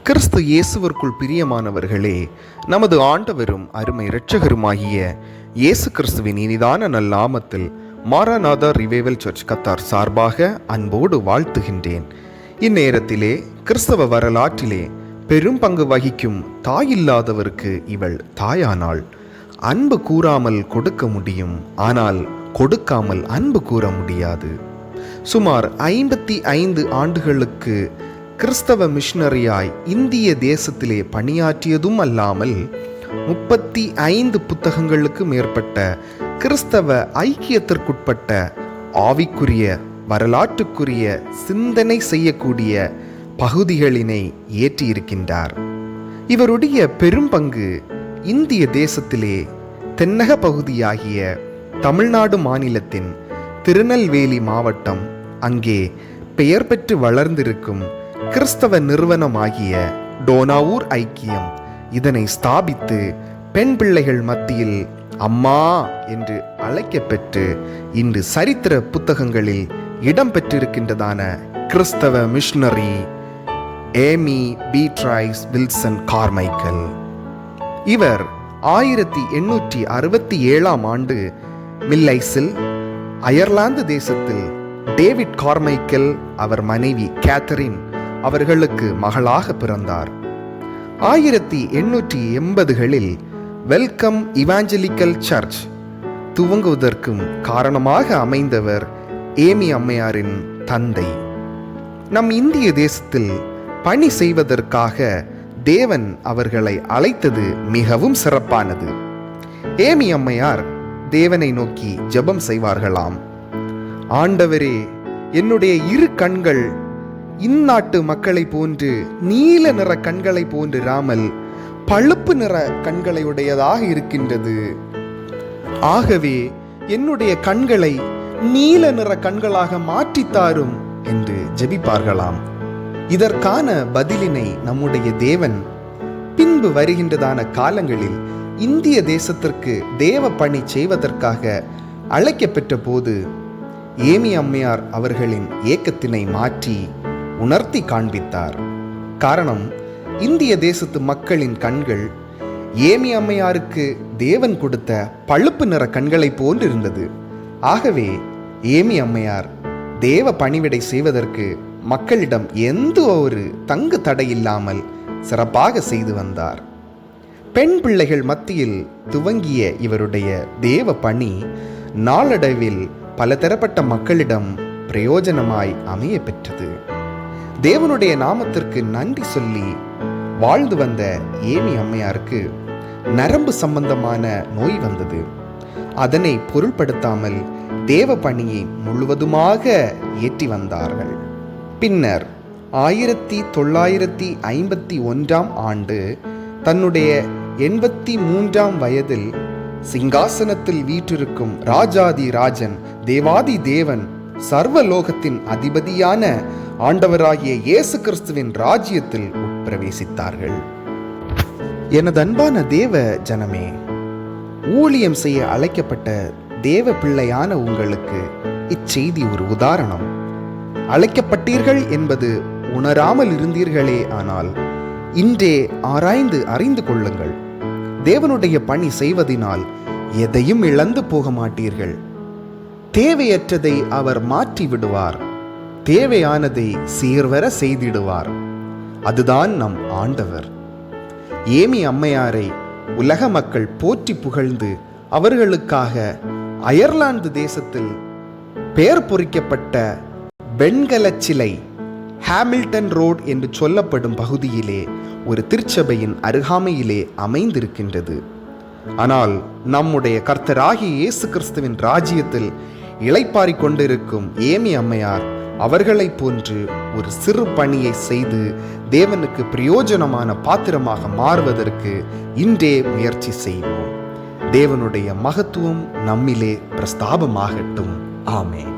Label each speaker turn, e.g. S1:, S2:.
S1: கிறிஸ்து இயேசுவிற்குள் பிரியமானவர்களே, நமது ஆண்டவரும் அருமை இரட்சகருமாகிய இயேசு கிறிஸ்துவின் இனிதான நல்லாமத்தில் மாராநாதா ரிவைவல் சர்ச் கத்தார் சார்பாக அன்போடு வாழ்த்துகின்றேன். இந்நேரத்திலே கிறிஸ்தவ வரலாற்றிலே பெரும் பங்கு வகிக்கும் தாயில்லாதவருக்கு இவள் தாயானாள். அன்பு கூறாமல் கொடுக்க முடியும், ஆனால் கொடுக்காமல் அன்பு கூற முடியாது. சுமார் 55 ஆண்டுகளுக்கு கிறிஸ்தவ மிஷனரியாய் இந்திய தேசத்திலே பணியாற்றியதும் அல்லாமல் 35 புத்தகங்களுக்கு மேற்பட்ட கிறிஸ்தவ ஐக்கியத்திற்குட்பட்ட ஆவிக்குரிய வரலாற்றுக்குரிய சிந்தனை செய்யக்கூடிய பகுதிகளினை ஏற்றியிருக்கின்றார். இவருடைய பெரும் பங்கு இந்திய தேசத்திலே தென்னக பகுதியாகிய தமிழ்நாடு மாநிலத்தின் திருநெல்வேலி மாவட்டம், அங்கே பெயர் பெற்று வளர்ந்திருக்கும் கிறிஸ்தவ நிறுவனமாகிய டோனாவூர் ஐக்கியம் இதனை ஸ்தாபித்து பெண் பிள்ளைகள் மத்தியில் அம்மா என்று அழைக்கப்பெற்று இன்று சரித்திர புத்தகங்களில் இடம்பெற்றிருக்கின்றதான கிறிஸ்தவ missionary Amy Beatrice Wilson Carmichael. இவர் 1867 ஆண்டு மில்லைஸில் அயர்லாந்து தேசத்தில் டேவிட் கார்மைக்கல் அவர் மனைவி கேத்தரின் அவர்களுக்கு மகளாக பிறந்தார். 1880களில் வெல்கம் இவாஞ்சலிக்கல் சர்ச் துவங்குவதற்கும் காரணமாக அமைந்தவர் ஏமி அம்மையாரின் தந்தை. நம் இந்திய தேசத்தில் பணி செய்வதற்காக தேவன் அவர்களை அழைத்தது மிகவும் சிறப்பானது. ஏமி அம்மையார் தேவனை நோக்கி ஜெபம் செய்வார்களாம். ஆண்டவரே, என்னுடைய இரு கண்கள் இந்நாட்டு மக்களை போன்று நீல நிற கண்களை போன்று இராமல் பழுப்பு நிற கண்களை உடையதாக இருக்கின்றது. ஆகவே என்னுடைய கண்களை நீல நிற கண்களாக மாற்றித்தாரும் என்று ஜெபிப்பார்களாம். இதற்கான பதிலினை நம்முடைய தேவன் பின்பு வருகின்றதான காலங்களில் இந்திய தேசத்திற்கு தேவ பணி செய்வதற்காக அழைக்கப்பெற்ற போது ஏமி அம்மையார் அவர்களின் ஏக்கத்தினை மாற்றி உணர்த்தி காண்பித்தார். காரணம், இந்திய தேசத்து மக்களின் கண்கள் ஏமி அம்மையாருக்கு தேவன் கொடுத்த பழுப்பு நிற கண்களை போன்றிருந்தது. ஆகவே ஏமி அம்மையார் தேவ பணிவிடை செய்வதற்கு மக்களிடம் எந்த ஒரு தங்கு தடையில்லாமல் சிறப்பாக செய்து வந்தார். பெண் பிள்ளைகள் மத்தியில் துவங்கிய இவருடைய தேவ பணி நாளடைவில் பலதரப்பட்ட மக்களிடம் பிரயோஜனமாய் அமைய பெற்றது. தேவனுடைய நாமத்திற்கு நன்றி சொல்லி வாழ்ந்து வந்த ஏமி அம்மையாருக்கு நரம்பு சம்பந்தமான நோய் வந்தது. அதனை பொருள்படுத்தாமல் தேவ பணியை முழுவதுமாக ஏற்றி வந்தார்கள். பின்னர் 1951 ஆண்டு தன்னுடைய 83 வயதில் சிங்காசனத்தில் வீற்றிருக்கும் ராஜாதி ராஜன் தேவாதி தேவன் சர்வலோகத்தின் அதிபதியான ஆண்டவராகிய இயேசு கிறிஸ்துவின் ராஜ்யத்தில் உட்பிரவேசித்தார்கள். எனது அன்பான தேவ ஜனமே, ஊழியம் செய்ய அழைக்கப்பட்ட தேவ பிள்ளையான உங்களுக்கு இச்செய்தி ஒரு உதாரணம். அழைக்கப்பட்டீர்கள் என்பது உணராமல் இருந்தீர்களே, ஆனால் இன்றே ஆராய்ந்து அறிந்து கொள்ளுங்கள். தேவனுடைய பணி செய்வதினால் எதையும் இழந்து போக மாட்டீர்கள். தேவையற்றதை அவர் மாற்றி விடுவார், தேவையானதை சீர்வர செய்திடுவார். அதுதான் நம் ஆண்டவர். ஏமி அம்மையாரை உலக மக்கள் போற்றி புகழ்ந்து அவர்களுக்காக அயர்லாந்து தேசத்தில் பெயர் பொறிக்கப்பட்ட வெண்கல சிலை ஹாமில்டன் ரோட் என்று சொல்லப்படும் பகுதியிலே ஒரு திருச்சபையின் அருகாமையிலே அமைந்திருக்கின்றது. ஆனால் நம்முடைய கர்த்தராகிய இயேசு கிறிஸ்துவின் ராஜ்யத்தில் இளைப்பாறிக் கொண்டிருக்கும் ஏமி அம்மையார் அவர்களைப் போன்று ஒரு சிறு பணியை செய்து தேவனுக்கு பிரயோஜனமான பாத்திரமாக மாறுவதற்கு இன்றே முயற்சி செய்வோம். தேவனுடைய மகத்துவம் நம்மிலே பிரஸ்தாபமாகட்டும். ஆமென்.